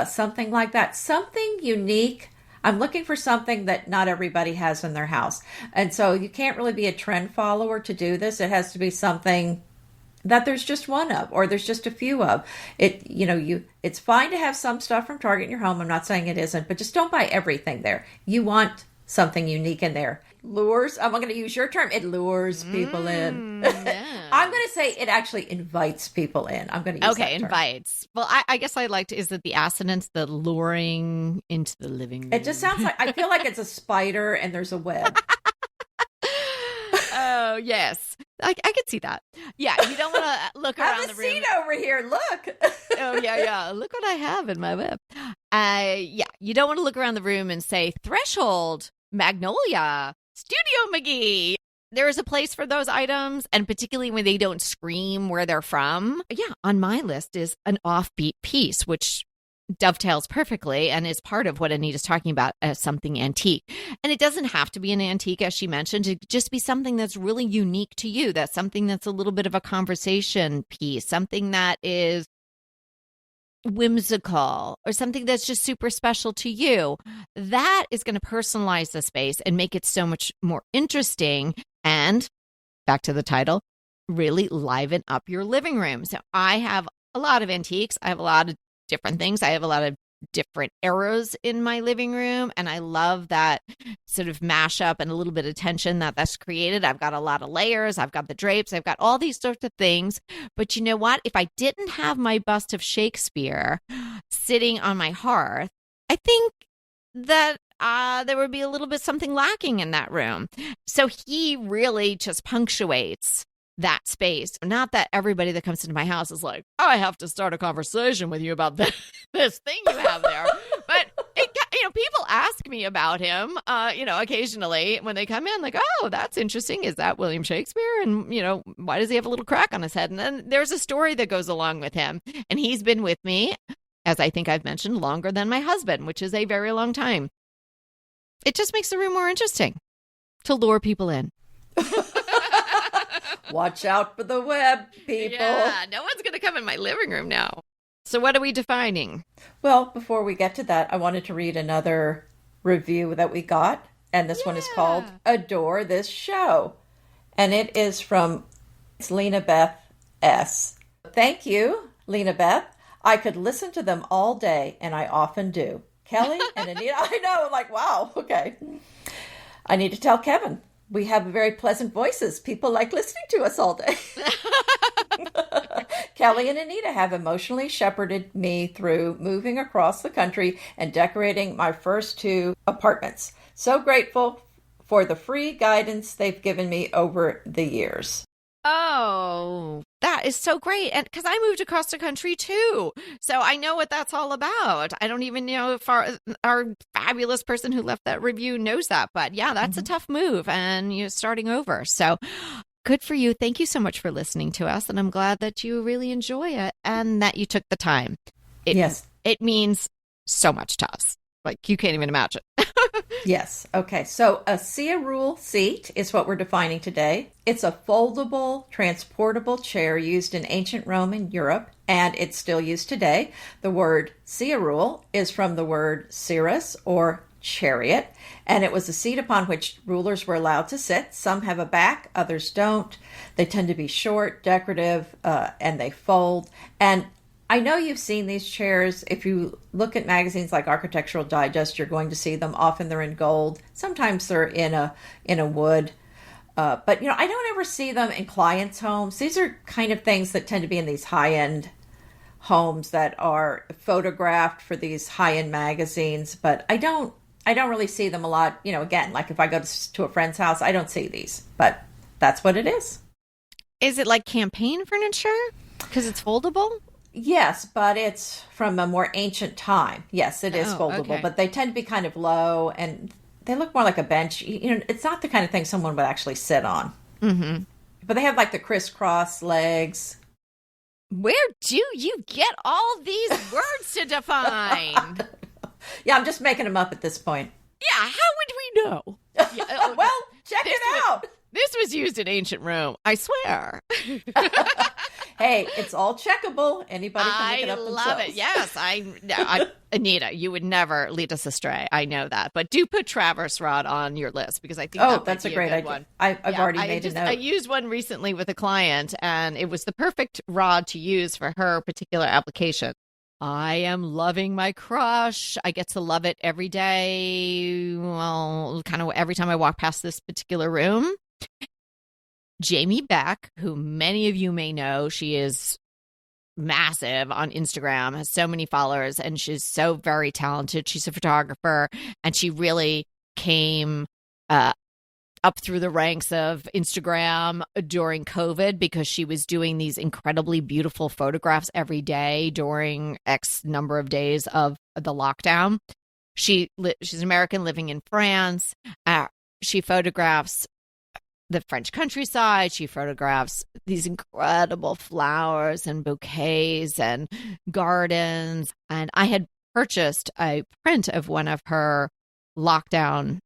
Something like that. Something unique. I'm looking for something that not everybody has in their house. And so you can't really be a trend follower to do this. It has to be something that there's just one of, or there's just a few of. It's fine to have some stuff from Target in your home. I'm not saying it isn't, but just don't buy everything there. You want something unique in there. Lures. I'm going to use your term. It lures people in. Yeah. I'm going to say it actually invites people in. I'm going to use that term. Invites. Well, I guess I liked, is it the assonance, the luring into the living room? It just sounds like, I feel like it's a spider and there's a web. Oh, Oh, yes. I could see that. Yeah, you don't want to look around the room. Have a seat over here. Look. Oh, yeah. Look what I have in my whip. Yeah, you don't want to look around the room and say, Threshold, Magnolia, Studio McGee. There is a place for those items, and particularly when they don't scream where they're from. Yeah, on my list is an offbeat piece, which dovetails perfectly and is part of what Anita's talking about as something antique. And it doesn't have to be an antique, as she mentioned. It could just be something that's really unique to you. That's something that's a little bit of a conversation piece, something that is whimsical, or something that's just super special to you. That is going to personalize the space and make it so much more interesting. And back to the title, really liven up your living room. So I have a lot of antiques. I have a lot of different things. I have a lot of different eras in my living room, and I love that sort of mashup and a little bit of tension that's created. I've got a lot of layers. I've got the drapes. I've got all these sorts of things. But you know what? If I didn't have my bust of Shakespeare sitting on my hearth, I think that there would be a little bit something lacking in that room. So he really just punctuates that space. Not that everybody that comes into my house is like, oh, I have to start a conversation with you about this thing you have there. But people ask me about him, occasionally when they come in, like, oh, that's interesting. Is that William Shakespeare? And, why does he have a little crack on his head? And then there's a story that goes along with him. And he's been with me, as I think I've mentioned, longer than my husband, which is a very long time. It just makes the room more interesting to lure people in. Watch out for the web, people. Yeah, no one's going to come in my living room now. So what are we defining? Well, before we get to that, I wanted to read another review that we got. And this one is called Adore This Show. And it is from Lena Beth S. Thank you, Lena Beth. I could listen to them all day, and I often do. Kelly and Anita, I know, like, wow, okay. I need to tell Kevin. We have very pleasant voices. People like listening to us all day. Kelly and Anita have emotionally shepherded me through moving across the country and decorating my first 2 apartments. So grateful for the free guidance they've given me over the years. Oh, that is so great. And because I moved across the country too. So I know what that's all about. I don't even know if our fabulous person who left that review knows that. But yeah, that's a tough move, and you're starting over. So good for you. Thank you so much for listening to us. And I'm glad that you really enjoy it and that you took the time. Yes. It means so much to us. Like, you can't even imagine. Yes. Okay. So a Curule seat is what we're defining today. It's a foldable, transportable chair used in ancient Rome and Europe, and it's still used today. The word Curule is from the word cirrus, or chariot, and it was a seat upon which rulers were allowed to sit. Some have a back, others don't. They tend to be short, decorative, and they fold. And I know you've seen these chairs. If you look at magazines like Architectural Digest, you're going to see them. Often they're in gold. Sometimes they're in a wood. But I don't ever see them in clients' homes. These are kind of things that tend to be in these high-end homes that are photographed for these high-end magazines. But I don't really see them a lot. Again, like if I go to a friend's house, I don't see these. But that's what it is. Is it like campaign furniture? Because it's foldable? Yes, but it's from a more ancient time. Yes, it is foldable, okay. But they tend to be kind of low, and they look more like a bench. It's not the kind of thing someone would actually sit on. Mm-hmm. But they have like the crisscross legs. Where do you get all these words to define? Yeah, I'm just making them up at this point. Yeah, how would we know? Yeah, well, check it out. This was used in ancient Rome, I swear. Hey, it's all checkable. Anybody can look it up themselves. I love it. Yes, Anita, you would never lead us astray. I know that. But do put Traverse Rod on your list, because I think that's a great idea. One. I've already made a note. I used one recently with a client, and it was the perfect rod to use for her particular application. I am loving my crush. I get to love it every day. Well, kind of every time I walk past this particular room. Jamie Beck, who many of you may know, she is massive on Instagram, has so many followers, and she's so very talented. She's a photographer, and she really came up through the ranks of Instagram during COVID because she was doing these incredibly beautiful photographs every day during X number of days of the lockdown. She's American living in France. She photographs the French countryside. She photographs these incredible flowers and bouquets and gardens. And I had purchased a print of one of her lockdown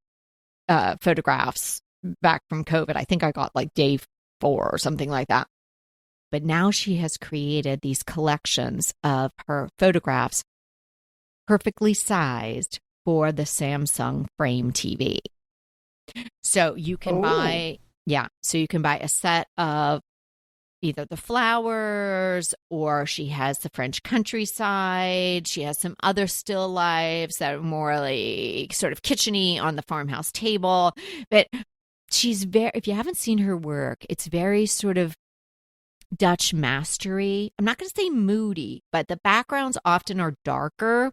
photographs back from COVID. I think I got like day 4 or something like that. But now she has created these collections of her photographs perfectly sized for the Samsung Frame TV. So you can buy a set of either the flowers, or she has the French countryside. She has some other still lifes that are more like sort of kitcheny on the farmhouse table. But she's if you haven't seen her work, it's very sort of Dutch mastery. I'm not going to say moody, but the backgrounds often are darker.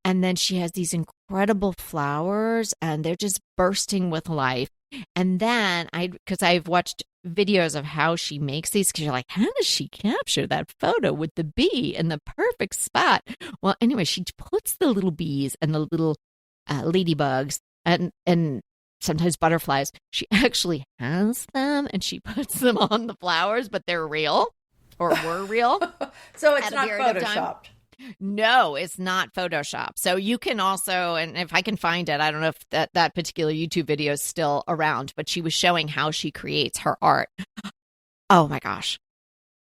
And then she has these incredible flowers and they're just bursting with life. And then because I've watched videos of how she makes these, because you're like, how does she capture that photo with the bee in the perfect spot? Well, anyway, she puts the little bees and the little ladybugs and sometimes butterflies. She actually has them and she puts them on the flowers, but they're real or were real. So it's not photoshopped. No, it's not Photoshop. So you can also, and if I can find it, I don't know if that particular YouTube video is still around, but she was showing how she creates her art. Oh my gosh.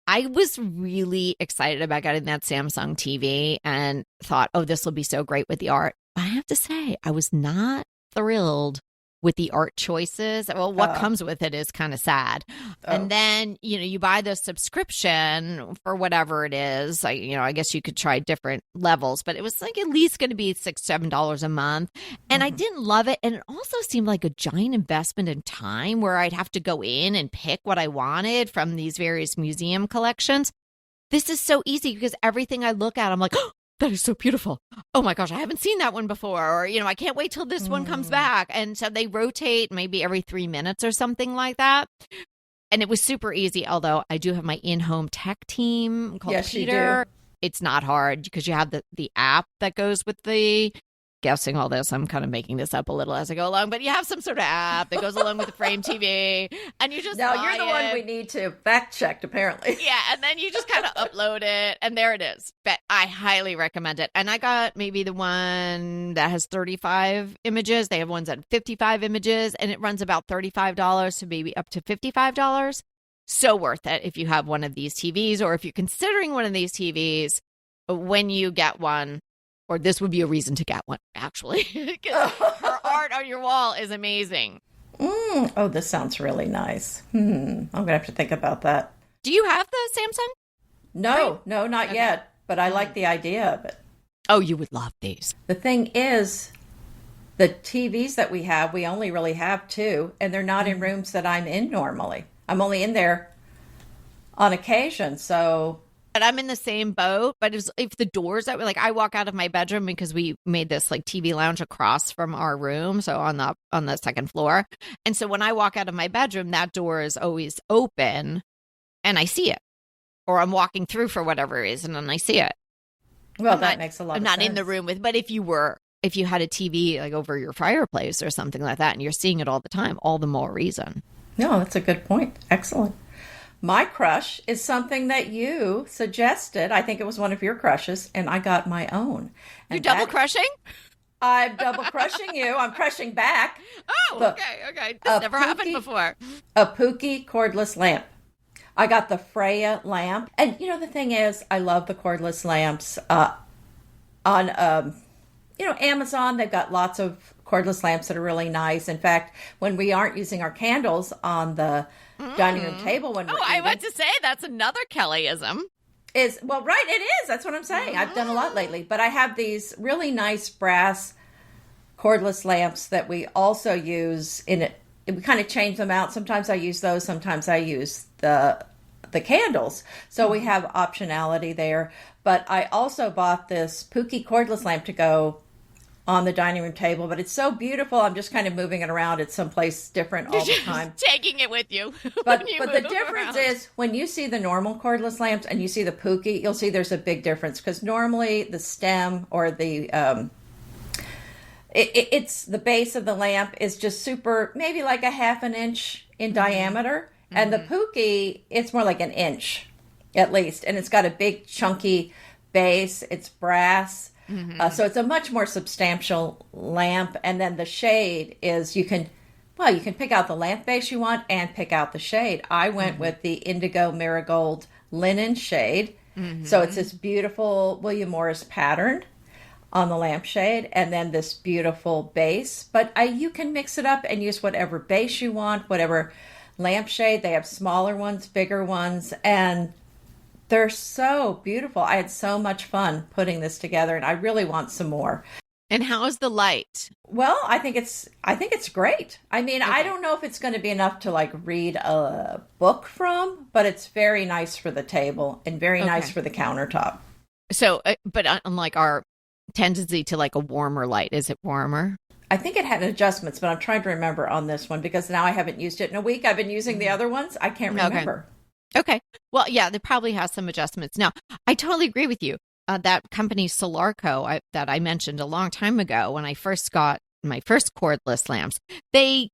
I was really excited about getting that Samsung TV and thought, oh, this will be so great with the art. I have to say, I was not thrilled with the art choices. Well, what comes with it is kind of sad. And then, you buy the subscription for whatever it is. I guess you could try different levels, but it was like at least going to be $6, $7 a month. And I didn't love it. And it also seemed like a giant investment in time where I'd have to go in and pick what I wanted from these various museum collections. This is so easy because everything I look at, I'm like, oh, that is so beautiful. Oh my gosh, I haven't seen that one before. Or, I can't wait till this one comes back. And so they rotate maybe every 3 minutes or something like that. And it was super easy, although I do have my in-home tech team called Peter. It's not hard because you have the app that goes with the guessing all this. I'm kind of making this up a little as I go along, but you have some sort of app that goes along with the Frame TV, and you just now you're the one we need to fact check, apparently. Yeah, and then you just kind of upload it, and there it is. But I highly recommend it. And I got maybe the one that has 35 images. They have ones at 55 images, and it runs about $35 to maybe up to $55. So worth it if you have one of these TVs, or if you're considering one of these TVs when you get one. Or this would be a reason to get one, actually. Because her art on your wall is amazing. Oh, this sounds really nice. I'm going to have to think about that. Do you have the Samsung? No, not yet. But I like the idea of it. Oh, you would love these. The thing is, the TVs that we have, we only really have 2. And they're not in rooms that I'm in normally. I'm only in there on occasion, so... But I'm in the same boat. But if the doors that I walk out of my bedroom because we made this TV lounge across from our room, so on the second floor. And so when I walk out of my bedroom, that door is always open, and I see it, or I'm walking through for whatever reason and I see it. Well, that makes a lot of sense. I'm not in the room with, but if you had a TV over your fireplace or something like that, and you're seeing it all the time, all the more reason. No, that's a good point. Excellent. My crush is something that you suggested. I think it was one of your crushes, and I got my own. You're double crushing? I'm double crushing you. I'm crushing back. Oh, okay. This never happened before. A Pookie cordless lamp. I got the Freya lamp. And, the thing is, I love the cordless lamps. On, Amazon, they've got lots of cordless lamps that are really nice. In fact, when we aren't using our candles on the dining room table when we're eating. I want to say that's another Kellyism. Right, it is. That's what I'm saying. I've done a lot lately. But I have these really nice brass cordless lamps that we also use in it. We kind of change them out. Sometimes I use those. Sometimes I use the candles. So we have optionality there. But I also bought this Pookie cordless lamp to go on the dining room table, but it's so beautiful. I'm just kind of moving it around. It's someplace different all the time. Taking it with you. But the difference is when you see the normal cordless lamps and you see the Pookie, you'll see there's a big difference because normally the stem or the it's the base of the lamp is just super, maybe like a half an inch in diameter, and the Pookie, it's more like an inch at least, and it's got a big chunky base. It's brass. So it's a much more substantial lamp. And then the shade is you can pick out the lamp base you want and pick out the shade. I went with the indigo marigold linen shade. So it's this beautiful William Morris pattern on the lampshade and then this beautiful base. But you can mix it up and use whatever base you want, whatever lampshade. They have smaller ones, bigger ones, and they're so beautiful. I had so much fun putting this together, and I really want some more. And how is the light? Well, I think it's great. I mean, okay. I don't know if it's going to be enough to like read a book from, but it's very nice for the table and very nice for the countertop. So, but unlike our tendency to like a warmer light, is it warmer? I think it had adjustments, but I'm trying to remember on this one because now I haven't used it in a week. I've been using the other ones. I can't remember. Okay. Well, yeah, there probably has some adjustments. Now, I totally agree with you. That company Solarco that I mentioned a long time ago when I first got my first cordless lamps, they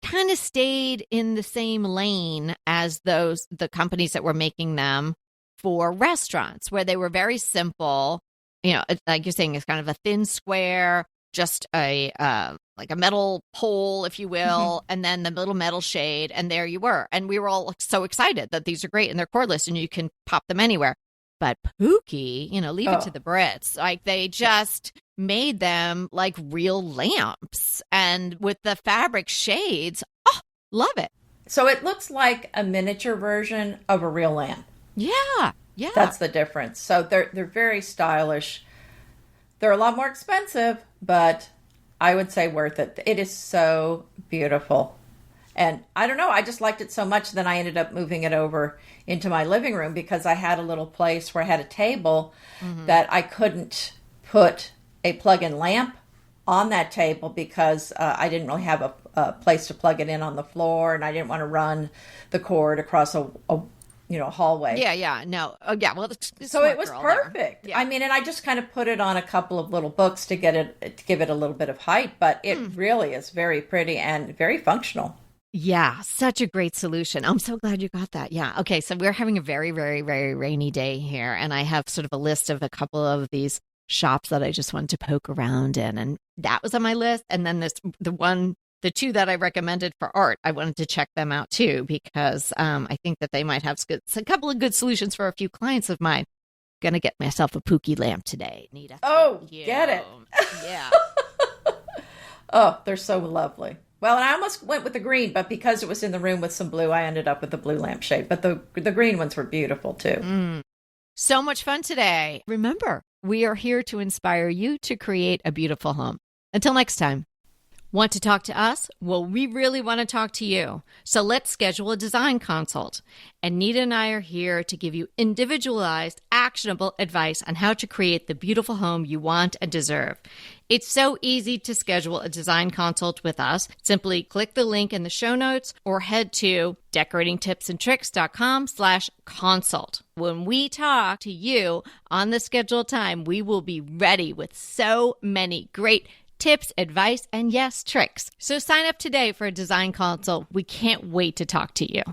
kind of stayed in the same lane as the companies that were making them for restaurants, where they were very simple. You know, like you're saying, it's kind of a thin square, just a like a metal pole, if you will, and then the little metal shade, and there you were. And we were all so excited that these are great and they're cordless and you can pop them anywhere. But Pookie, leave it to the Brits. Like they just made them like real lamps and with the fabric shades. Oh, love it. So it looks like a miniature version of a real lamp. Yeah. Yeah. That's the difference. So they're very stylish. They're a lot more expensive, but I would say worth it. It is so beautiful. And I don't know, I just liked it so much that I ended up moving it over into my living room because I had a little place where I had a table that I couldn't put a plug-in lamp on that table because I didn't really have a place to plug it in on the floor, and I didn't want to run the cord across a hallway. Yeah. No. Oh, yeah. Well, so it was perfect. Yeah. I mean, and I just kind of put it on a couple of little books to give it a little bit of height, but it really is very pretty and very functional. Yeah, such a great solution. I'm so glad you got that. Yeah. Okay, so we're having a very, very, very rainy day here, and I have sort of a list of a couple of these shops that I just wanted to poke around in, and that was on my list. And then the two that I recommended for art, I wanted to check them out too, because I think that they might have a couple of good solutions for a few clients of mine. Gonna get myself a Pookie lamp today, Anita. Oh, get it. Yeah. Oh, they're so lovely. Well, and I almost went with the green, but because it was in the room with some blue, I ended up with the blue lampshade. But the green ones were beautiful too. So much fun today. Remember, we are here to inspire you to create a beautiful home. Until next time. Want to talk to us? Well, we really want to talk to you. So let's schedule a design consult. Anita and I are here to give you individualized, actionable advice on how to create the beautiful home you want and deserve. It's so easy to schedule a design consult with us. Simply click the link in the show notes or head to decoratingtipsandtricks.com/consult. When we talk to you on the scheduled time, we will be ready with so many great tips, advice, and yes, tricks. So sign up today for a design consult. We can't wait to talk to you.